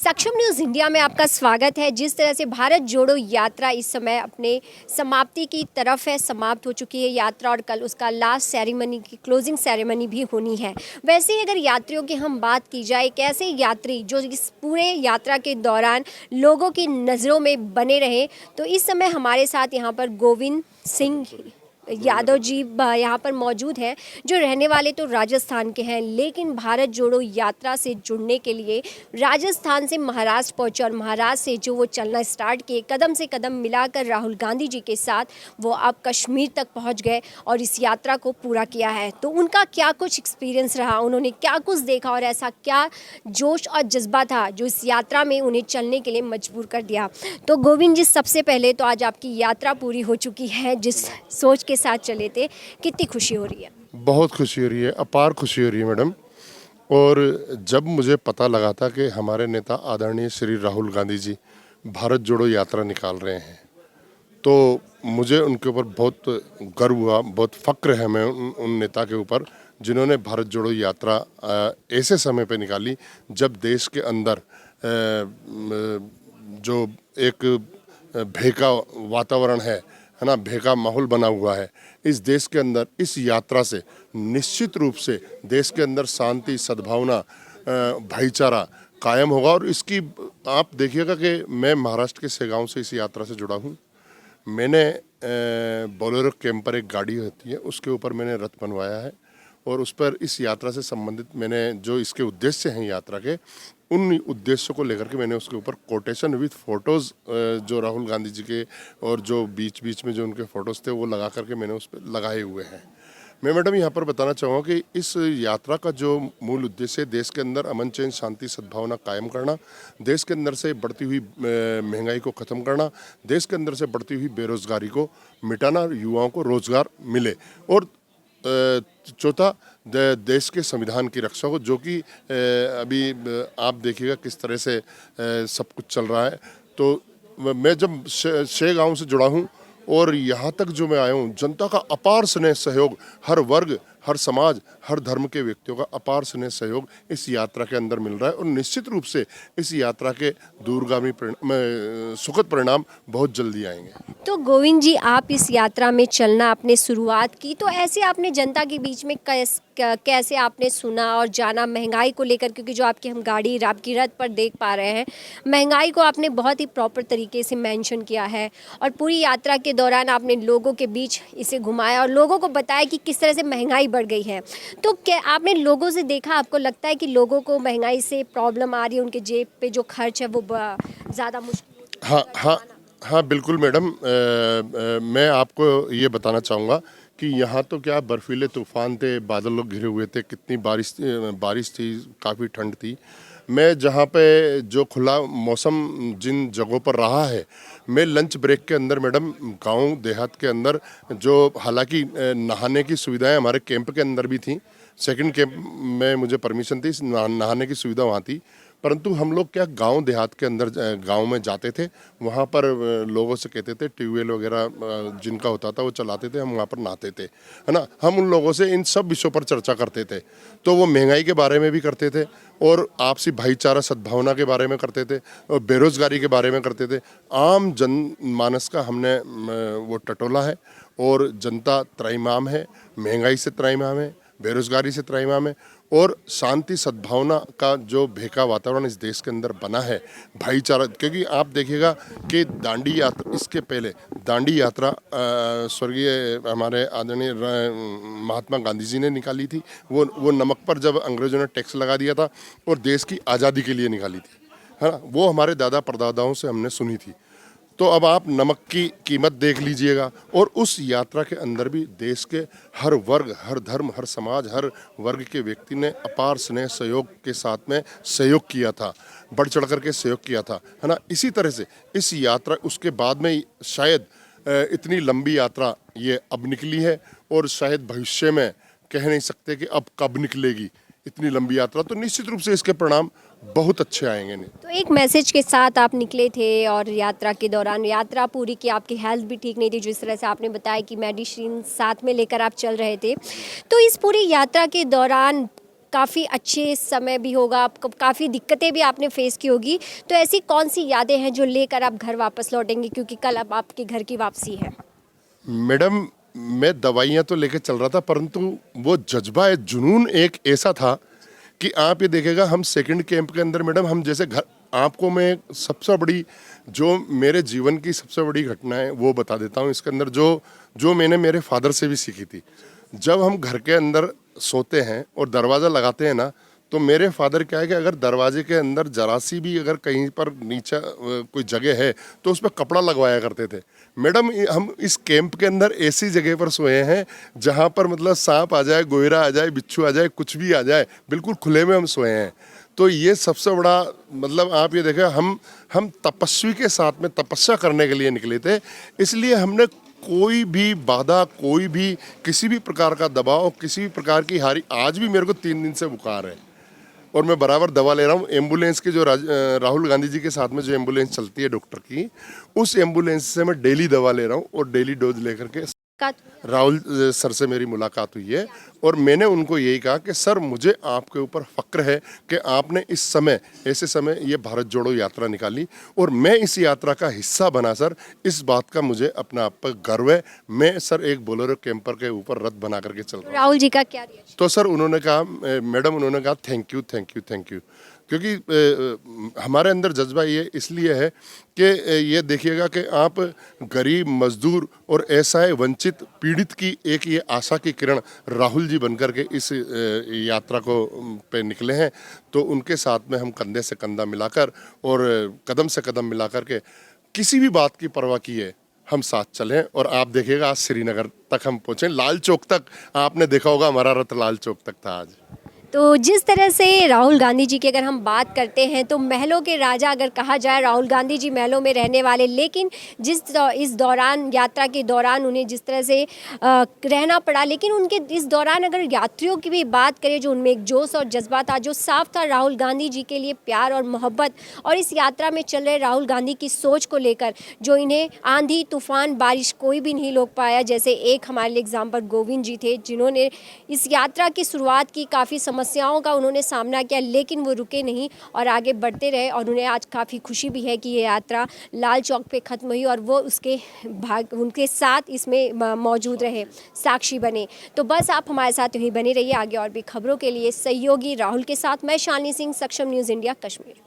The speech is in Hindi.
सक्षम न्यूज़ इंडिया में आपका स्वागत है। जिस तरह से भारत जोड़ो यात्रा इस समय अपने समाप्ति की तरफ है, समाप्त हो चुकी है यात्रा और कल उसका लास्ट सेरेमनी की क्लोजिंग सेरेमनी भी होनी है। वैसे ही अगर यात्रियों की हम बात की जाए, कैसे यात्री जो इस पूरे यात्रा के दौरान लोगों की नज़रों में बने रहे, तो इस समय हमारे साथ यहाँ पर गोविंद सिंह यादव जी यहाँ पर मौजूद हैं, जो रहने वाले तो राजस्थान के हैं, लेकिन भारत जोड़ो यात्रा से जुड़ने के लिए राजस्थान से महाराष्ट्र पहुँचे और महाराष्ट्र से जो वो चलना स्टार्ट किए, कदम से कदम मिलाकर राहुल गांधी जी के साथ वो अब कश्मीर तक पहुँच गए और इस यात्रा को पूरा किया है। तो उनका क्या कुछ एक्सपीरियंस रहा, उन्होंने क्या कुछ देखा और ऐसा क्या जोश और जज्बा था जो इस यात्रा में उन्हें चलने के लिए मजबूर कर दिया। तो गोविंद जी, सबसे पहले तो आज आपकी यात्रा पूरी हो चुकी है, जिस सोच के साथ चले थे, कितनी खुशी हो रही है? बहुत खुशी हो रही है, अपार खुशी हो रही है मैडम। और जब मुझे पता लगा था कि हमारे नेता आदरणीय श्री राहुल गांधी जी भारत जोड़ो यात्रा निकाल रहे हैं, तो मुझे उनके ऊपर बहुत गर्व हुआ, बहुत फ़क्र है मैं उन नेता के ऊपर जिन्होंने भारत जोड़ो यात्रा ऐसे समय पे निकाली जब देश के अंदर जो एक भय का वातावरण है ना, भय का माहौल बना हुआ है। इस देश के अंदर इस यात्रा से निश्चित रूप से देश के अंदर शांति, सद्भावना, भाईचारा कायम होगा। और इसकी आप देखिएगा कि मैं महाराष्ट्र के सेगांव से इस यात्रा से जुड़ा हूँ। मैंने बोलेरो कैंपर एक गाड़ी होती है, उसके ऊपर मैंने रथ बनवाया है और उस पर इस यात्रा से संबंधित मैंने जो इसके उद्देश्य हैं यात्रा के, उन उद्देश्यों को लेकर के मैंने उसके ऊपर कोटेशन विथ फोटोज़ जो राहुल गांधी जी के और जो बीच बीच में जो उनके फ़ोटोज़ थे वो लगा करके मैंने उस पर लगाए हुए हैं। मैं मैडम यहाँ पर बताना चाहूँगा कि इस यात्रा का जो मूल उद्देश्य है, देश के अंदर अमन, चैन, शांति, सद्भावना कायम करना, देश के अंदर से बढ़ती हुई महंगाई को ख़त्म करना, देश के अंदर से बढ़ती हुई बेरोज़गारी को मिटाना, युवाओं को रोज़गार मिले, और चौथा देश के संविधान की रक्षा हो, जो कि अभी आप देखिएगा किस तरह से सब कुछ चल रहा है। तो मैं जब शेगांव से जुड़ा हूँ और यहाँ तक जो मैं आया हूँ, जनता का अपार स्नेह सहयोग, हर वर्ग, हर समाज, हर धर्म के व्यक्तियों का अपार स्नेह सहयोग इस यात्रा के अंदर मिल रहा है। और निश्चित रूप से इस यात्रा के दूरगामी सुखद परिणाम बहुत जल्दी आएंगे। तो गोविंद जी, आप इस यात्रा में चलना आपने शुरुआत की, तो ऐसे आपने जनता के बीच में कैसे आपने सुना और जाना महंगाई को लेकर, क्योंकि जो आपकी हम गाड़ी आपकी रथ पर देख पा रहे हैं, महंगाई को आपने बहुत ही प्रॉपर तरीके से मेंशन किया है और पूरी यात्रा के दौरान आपने लोगों के बीच इसे घुमाया और लोगों को बताया कि किस तरह से महंगाई बढ़ गई है। तो क्या आपने लोगों से देखा, आपको लगता है कि लोगों को महंगाई से प्रॉब्लम आ रही है, उनके जेब पे जो खर्च है वो ज़्यादा मुश्किल? हाँ बिल्कुल मैडम। मैं आपको ये बताना चाहूँगा कि यहाँ तो क्या बर्फीले तूफान थे, बादल लोग घिरे हुए थे, कितनी बारिश थी, काफ़ी ठंड थी। मैं जहाँ पे जो खुला मौसम जिन जगहों पर रहा है, मैं लंच ब्रेक के अंदर मैडम गांव देहात के अंदर जो, हालांकि नहाने की सुविधाएं हमारे कैंप के अंदर भी थी, सेकंड कैंप में मुझे परमिशन थी, नहाने की सुविधा वहाँ थी, परंतु हम लोग क्या गांव देहात के अंदर गांव में जाते थे, वहाँ पर लोगों से कहते थे, ट्यूबवेल वगैरह जिनका होता था वो चलाते थे, हम वहाँ पर नहाते थे, है ना। हम उन लोगों से इन सब विषयों पर चर्चा करते थे, तो वो महंगाई के बारे में भी करते थे और आपसी भाईचारा सद्भावना के बारे में करते थे और बेरोजगारी के बारे में करते थे। आम जनमानस का हमने वो टटोला है और जनता त्रैमाम है, महंगाई से त्रैमाम है, बेरोजगारी से त्रैमाम है और शांति सद्भावना का जो भेका वातावरण इस देश के अंदर बना है, भाईचारा। क्योंकि आप देखिएगा कि दांडी यात्रा, इसके पहले दांडी यात्रा स्वर्गीय हमारे आदरणीय महात्मा गांधी जी ने निकाली थी। वो नमक पर जब अंग्रेजों ने टैक्स लगा दिया था और देश की आज़ादी के लिए निकाली थी, है ना। वो हमारे दादा परदादाओं से हमने सुनी थी। तो अब आप नमक की कीमत देख लीजिएगा। और उस यात्रा के अंदर भी देश के हर वर्ग, हर धर्म, हर समाज, हर वर्ग के व्यक्ति ने अपार स्नेह सहयोग के साथ में सहयोग किया था, बढ़ चढ़ करके सहयोग किया था, है ना। इसी तरह से इस यात्रा उसके बाद में शायद इतनी लंबी यात्रा ये अब निकली है और शायद भविष्य में कह नहीं सकते कि अब कब निकलेगी इतनी लंबी यात्रा। तो निश्चित रूप से इसके परिणाम बहुत अच्छे आएंगे। नहीं तो एक मैसेज के साथ आप निकले थे और यात्रा के दौरान यात्रा पूरी की, आपकी हेल्थ भी ठीक नहीं थी, जिस तरह से आपने बताया कि मेडिसिन साथ में लेकर आप चल रहे थे, तो इस पूरी यात्रा के दौरान काफ़ी अच्छे समय भी होगा, आपको काफ़ी दिक्कतें भी आपने फेस की होगी, तो ऐसी कौन सी यादें हैं जो लेकर आप घर वापस लौटेंगे, क्योंकि कल अब आपके घर की वापसी है? मैडम, मैं दवाइयाँ तो लेके चल रहा था, परंतु वो जज्बा है, जुनून एक ऐसा था कि आप ये देखिएगा, हम सेकंड कैंप के अंदर मैडम, हम जैसे घर, आपको मैं सबसे बड़ी, जो मेरे जीवन की सबसे बड़ी घटना है वो बता देता हूँ इसके अंदर, जो जो मैंने मेरे फादर से भी सीखी थी। जब हम घर के अंदर सोते हैं और दरवाज़ा लगाते हैं ना, तो मेरे फादर क्या है कि अगर दरवाजे के अंदर जरा सी भी अगर कहीं पर नीचे कोई जगह है तो उस पर कपड़ा लगवाया करते थे। मैडम, हम इस कैंप के अंदर ऐसी जगह पर सोए हैं जहाँ पर मतलब सांप आ जाए, गोयरा आ जाए, बिच्छू आ जाए, कुछ भी आ जाए, बिल्कुल खुले में हम सोए हैं। तो ये सबसे बड़ा मतलब, आप ये देखें, हम तपस्वी के साथ में तपस्या करने के लिए निकले थे, इसलिए हमने कोई भी बाधा, कोई भी किसी भी प्रकार का दबाव, किसी भी प्रकार की हारी, आज भी मेरे को 3 दिन से बुखार है और मैं बराबर दवा ले रहा हूँ। एम्बुलेंस की जो राहुल गांधी जी के साथ में जो एम्बुलेंस चलती है डॉक्टर की, उस एम्बुलेंस से मैं डेली दवा ले रहा हूँ और डेली डोज लेकर के का राहुल सर से मेरी मुलाकात हुई है और मैंने उनको यही कहा कि सर, मुझे आपके ऊपर फक्र है कि आपने इस समय, ऐसे समय ये भारत जोड़ो यात्रा निकाली और मैं इस यात्रा का हिस्सा बना सर, इस बात का मुझे अपने आप पर गर्व है। मैं सर एक बोलेरो कैंपर के ऊपर रथ बना करके चल रहा हूँ। राहुल जी का क्या रिएक्शन? तो सर उन्होंने कहा, मैडम उन्होंने कहा thank you thank you thank you, क्योंकि हमारे अंदर जज्बा ये इसलिए है कि ये देखिएगा कि आप गरीब, मजदूर और असहाय, वंचित, पीड़ित की एक ये आशा की किरण राहुल जी बनकर के इस यात्रा को पे निकले हैं, तो उनके साथ में हम कंधे से कंधा मिलाकर और कदम से कदम मिलाकर के किसी भी बात की परवाह किए हम साथ चलें और आप देखिएगा आज श्रीनगर तक हम पहुँचे, लाल चौक तक। आपने देखा होगा हमारा रथ लाल चौक तक था आज। तो जिस तरह से राहुल गांधी जी की अगर हम बात करते हैं तो महलों के राजा अगर कहा जाए, राहुल गांधी जी महलों में रहने वाले, लेकिन इस दौरान, यात्रा के दौरान उन्हें जिस तरह से रहना पड़ा, लेकिन उनके इस दौरान अगर यात्रियों की भी बात करें, जो उनमें एक जोश और जज्बा था, जो साफ था राहुल गांधी जी के लिए प्यार और मोहब्बत, और इस यात्रा में चल रहे राहुल गांधी की सोच को लेकर, जो इन्हें आंधी तूफान बारिश कोई भी नहीं रोक पाया। जैसे एक हमारे लिए एग्जाम्पल गोविंद जी थे, जिन्होंने इस यात्रा की शुरुआत की, काफ़ी समस्याओं का उन्होंने सामना किया, लेकिन वो रुके नहीं और आगे बढ़ते रहे, और उन्हें आज काफ़ी खुशी भी है कि ये यात्रा लाल चौक पे ख़त्म हुई और वो उनके साथ इसमें मौजूद रहे, साक्षी बने। तो बस आप हमारे साथ यहीं बने रहिए, आगे और भी खबरों के लिए सहयोगी राहुल के साथ मैं शालिनी सिंह, सक्षम न्यूज़ इंडिया, कश्मीर।